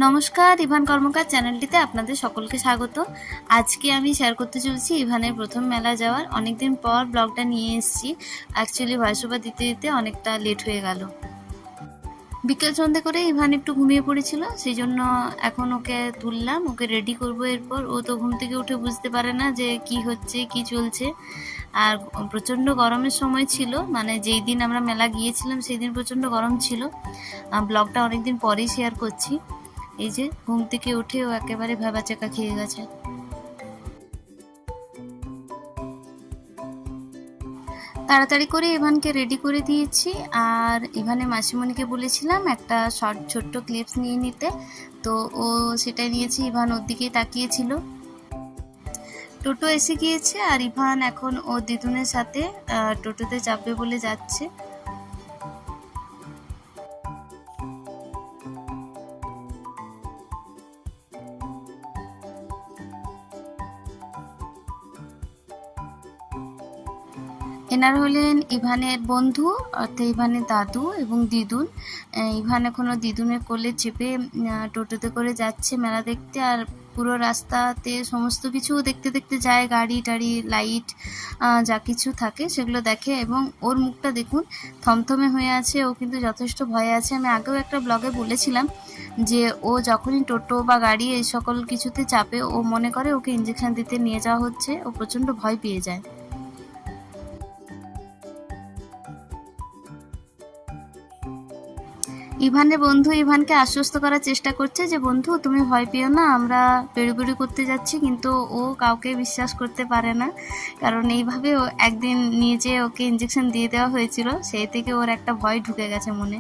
নমস্কার, ইভান কর্মকার চ্যানেলটিতে আপনাদের সকলকে স্বাগত। আজকে আমি শেয়ার করতে চলছি ইভানের প্রথম মেলা যাওয়ার। অনেকদিন পর ব্লগটা নিয়ে এসেছি। অ্যাকচুয়ালি ভয়েস ওভার দিতে দিতে অনেকটা লেট হয়ে গেল। বিকেল সন্ধে করে ইভান একটু ঘুমিয়ে পড়েছিল, সেই জন্য এখন ওকে তুললাম, ওকে রেডি করব। এরপর ও তো ঘুম থেকে উঠে বুঝতে পারে না যে কি হচ্ছে কি চলছে। আর প্রচণ্ড গরমের সময় ছিল, মানে যেই দিন আমরা মেলা গিয়েছিলাম সেই দিন প্রচণ্ড গরম ছিল। ব্লগটা অনেকদিন পরেই শেয়ার করছি। এই যে ঘুম থেকে উঠে ও একেবারে ভ্যাবাচ্যাকা খেয়ে গেছে। তাড়াতাড়ি করে ইভানকে রেডি করে দিয়েছি। আর ইভানের মাসিমণিকে বলেছিলাম একটা ছোট্ট ক্লিপস নিয়ে নিতে, তো ও সেটাই নিয়েছে। ইভান ওর দিকেই তাকিয়েছিল। টোটো এসে গিয়েছে আর ইভান এখন ওর দিদুনের সাথে টোটোতে চাপবে বলে যাচ্ছে। এনারা হলেন ইভানের বন্ধু, অর্থাৎ ইভানের দাদু এবং দিদুন। ইভান এখনও দিদুনের কোলে চেপে টোটোতে করে যাচ্ছে মেলা দেখতে। আর পুরো রাস্তাতে সমস্ত কিছু দেখতে দেখতে যায়, গাড়ি টাড়ি লাইট যা কিছু থাকে সেগুলো দেখে। এবং ওর মুখটা দেখুন, থমথমে হয়ে আছে, ও কিন্তু যথেষ্ট ভয়ে আছে। আমি আগেও একটা ব্লগে বলেছিলাম যে ও যখনই টোটো বা গাড়ি এই সকল কিছুতে চাপে ও মনে করে ওকে ইঞ্জেকশন দিতে নিয়ে যাওয়া হচ্ছে, ও প্রচণ্ড ভয় পেয়ে যায়। ইভানের বন্ধু ইভানকে আশ্বস্ত করার চেষ্টা করছে যে বন্ধু তুমি ভয় পেও না, আমরা বেড়ি করতে যাচ্ছি। কিন্তু ও কাউকে বিশ্বাস করতে পারে না, কারণ এইভাবে ও একদিন নিজে ওকে ইঞ্জেকশন দিয়ে দেওয়া হয়েছিল, সেই থেকে ওর একটা ভয় ঢুকে গেছে মনে।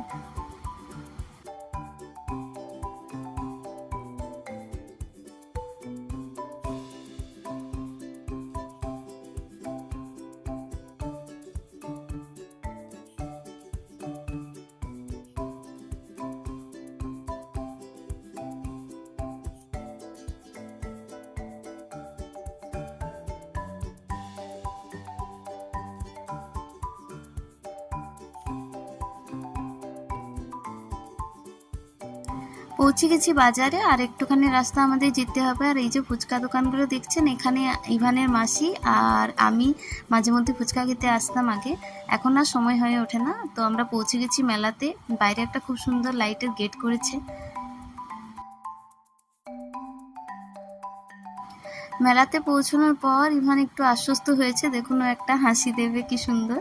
পৌঁছে গেছি বাজারে, আর একটুখানি রাস্তা আমাদের যেতে হবে। আর এই যে ফুচকা দোকানগুলো দেখছেন, এখানে ইভানের মাসি আর আমি মাঝে মধ্যে ফুচকা খেতে আসতাম আগে, এখন আর সময় হয়ে ওঠে না। তো আমরা পৌঁছে গেছি মেলাতে। বাইরে একটা খুব সুন্দর লাইটের গেট করেছে। মেলাতে পৌঁছানোর পর ইভান একটু আশ্বস্ত হয়েছে। দেখুন ও একটা হাসি দেবে কি সুন্দর,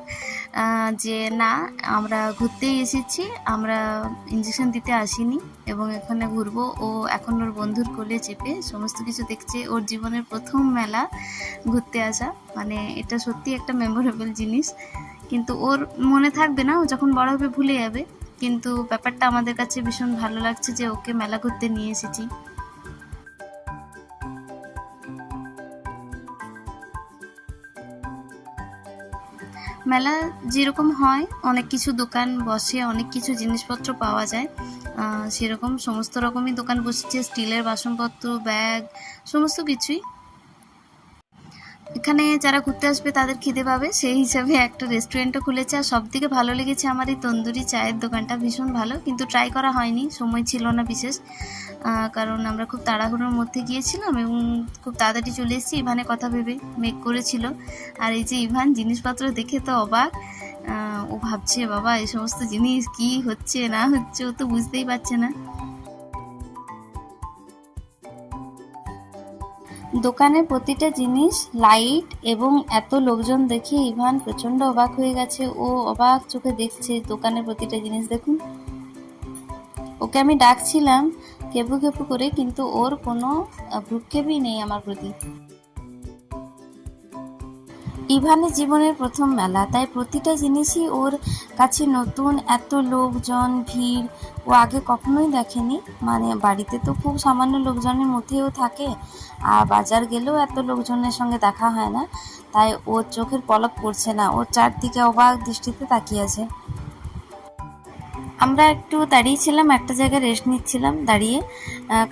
যে না আমরা ঘুরতেই এসেছি, আমরা ইঞ্জেকশন দিতে আসিনি এবং এখানে ঘুরবো। ও এখন ওর বন্ধুর কোলে চেপে সমস্ত কিছু দেখছে। ওর জীবনের প্রথম মেলা ঘুরতে আসা, মানে এটা সত্যি একটা মেমোরেবল জিনিস। কিন্তু ওর মনে থাকবে না, ও যখন বড় হবে ভুলে যাবে। কিন্তু ব্যাপারটা আমাদের কাছে ভীষণ ভালো লাগছে যে ওকে মেলা ঘুরতে নিয়ে এসেছি। মেলা যেরকম হয়, অনেক কিছু দোকান বসে, অনেক কিছু জিনিসপত্র পাওয়া যায়, সেরকম সমস্ত রকমই দোকান বসেছে। স্টিলের বাসনপত্র, ব্যাগ, সমস্ত কিছুই। এখানে যারা ঘুরতে আসবে তাদের খিদে পাবে, সেই হিসাবে একটা রেস্টুরেন্টও খুলেছে। আর সবথেকে ভালো লেগেছে আমার এই তন্দুরি চায়ের দোকানটা, ভীষণ ভালো। কিন্তু ট্রাই করা হয়নি, সময় ছিল না বিশেষ, কারণ আমরা খুব তাড়াহুড়োর মধ্যে গিয়েছিলাম এবং খুব তাড়াতাড়ি চলে এসেছি। ইভানের কথা ভেবে মেক করেছিল। আর এই যে ইভান জিনিসপত্র দেখে তো অবাক, ও ভাবছে বাবা এই সমস্ত জিনিস কি হচ্ছে না হচ্ছে, ও তো বুঝতেই পারছে না। দোকানের প্রতিটা জিনিস লাইট এবং এত লোকজন দেখে ইভান প্রচণ্ড অবাক হয়ে গেছে। ও অবাক চোখে দেখছে দোকানের প্রতিটা জিনিস। দেখুন, ওকে আমি ডাকছিলাম খেপু খেপু করে, কিন্তু ওর কোনো ভ্রুক্ষেপই নেই আমার প্রতি। ইভানের জীবনের প্রথম মেলা, তাই প্রতিটা জিনিসই ওর কাছে নতুন। এত লোকজন, ভিড় ও আগে কখনোই দেখেনি। মানে বাড়িতে তো খুব সামান্য লোকজনের মধ্যেও থাকে, আর বাজার গেলেও এত লোকজনের সঙ্গে দেখা হয় না। তাই ওর চোখের পলক পড়ছে না, ওর চারদিকে অবাক দৃষ্টিতে তাকিয়ে আছে। আমরা একটু দাঁড়িয়েছিলাম, একটা জায়গায় রেস্ট নিচ্ছিলাম দাঁড়িয়ে,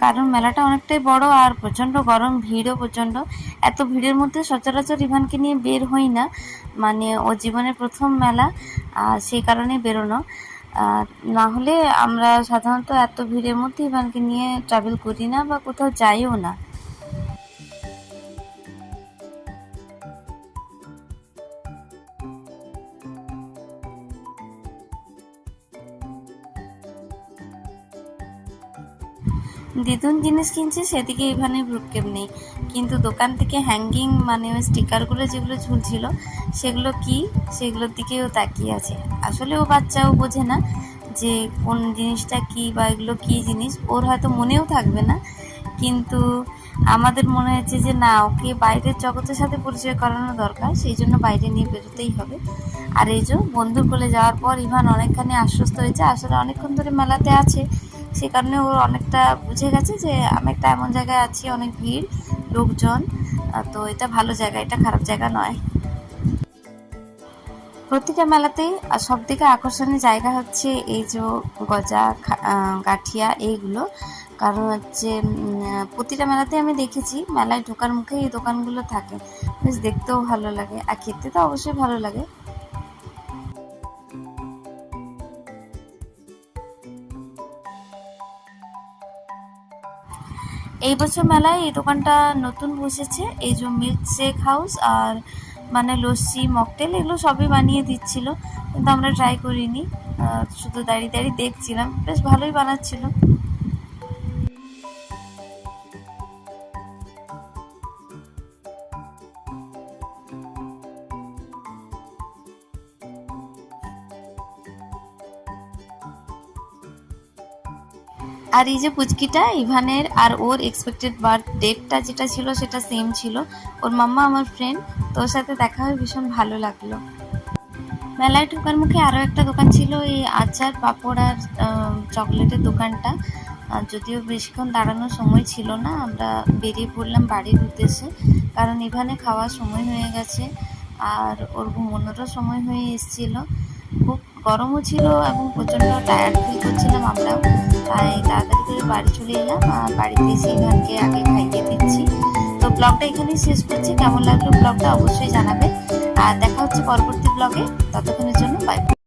কারণ মেলাটা অনেকটাই বড় আর প্রচণ্ড গরম, ভিড়ও প্রচণ্ড। এত ভিড়ের মধ্যে সচরাচর ইভানকে নিয়ে বের হই না, মানে ওর জীবনের প্রথম মেলা, সেই কারণে বেরোনো। আর না হলে আমরা সাধারণত এত ভিড়ের মধ্যে ইভানকে নিয়ে ট্রাভেল করি না বা কোথাও যাইও না। দিদুন জিনিস কিনছে সেদিকে ইভানের ভ্রুক্ষেপ নেই, কিন্তু দোকান থেকে হ্যাঙ্গিং মানে ওই স্টিকারগুলো যেগুলো ঝুলছিল সেগুলো কি, সেগুলোর দিকেও তাকিয়ে আছে। আসলে ও বাচ্চা, ও বোঝে না যে কোন জিনিসটা কি বা এগুলো কী জিনিস, ওর হয়তো মনেও থাকবে না, কিন্তু আমাদের মনে হয়েছে যে না, ওকে বাইরের জগতের সাথে পরিচয় করানো দরকার, সেই জন্য বাইরে নিয়ে বেরোতেই হবে। আর এই যে বন্ধুর কোলে যাওয়ার পর ইভান অনেকখানি আশ্বস্ত হয়েছে। আসলে অনেকক্ষণ ধরে মেলাতে আছে, সে কারণে ও অনেকটা বুঝে গেছে যে আমি একটা এমন জায়গায় আছি, অনেক ভিড় লোকজন, তো এটা ভালো জায়গা, এটা খারাপ জায়গা নয়। প্রতিটা মেলাতেই সব থেকে আকর্ষণীয় জায়গা হচ্ছে এই যে গজা, গাঠিয়া এইগুলো। কারণ হচ্ছে প্রতিটা মেলাতে আমি দেখেছি মেলায় ঢোকার মুখে এই দোকানগুলো থাকে, বেশ দেখতেও ভালো লাগে আর খেতে তো অবশ্যই ভালো লাগে। এই বছর মেলায় এই দোকানটা নতুন বসেছে, এই যে মিল্ক শেক হাউস, আর মানে লস্যি, মকটেল এগুলো সবই বানিয়ে দিচ্ছিল, কিন্তু আমরা ট্রাই করিনি, শুধু দাঁড়িয়ে দাঁড়িয়ে দেখছিলাম, বেশ ভালোই বানাচ্ছিল। আর এই যে পুচকিটা ইভানের, আর ওর এক্সপেক্টেড বার্থ ডেটটা যেটা ছিল সেটা সেম ছিল। ওর মাম্মা আমার ফ্রেন্ড, তো ওর সাথে দেখা হয়ে ভীষণ ভালো লাগলো। মেলায় ঢোকার মুখে আরও একটা দোকান ছিল, এই আচার, পাঁপড় আর চকলেটের দোকানটা। যদিও বেশিক্ষণ দাঁড়ানোর সময় ছিল না, আমরা বেরিয়ে পড়লাম বাড়ির উদ্দেশ্যে, কারণ ইভানে খাওয়ার সময় হয়ে গেছে আর ওর ঘুমানোরও সময় হয়ে এসেছিল। খুব গরমও ছিল এবং প্রচণ্ড টায়ার্ড ফিল করছিলাম আমরাও, তাই তাড়াতাড়ি করে বাড়ি চলে এলাম। আর বাড়িতে এসে ইভানকে আগে খাইয়ে দিচ্ছি। তো ব্লগটা এখানেই শেষ করছি। কেমন লাগলো ব্লগটা অবশ্যই জানাবে, আর দেখা হচ্ছে পরবর্তী ব্লগে। ততক্ষণের জন্য বাই।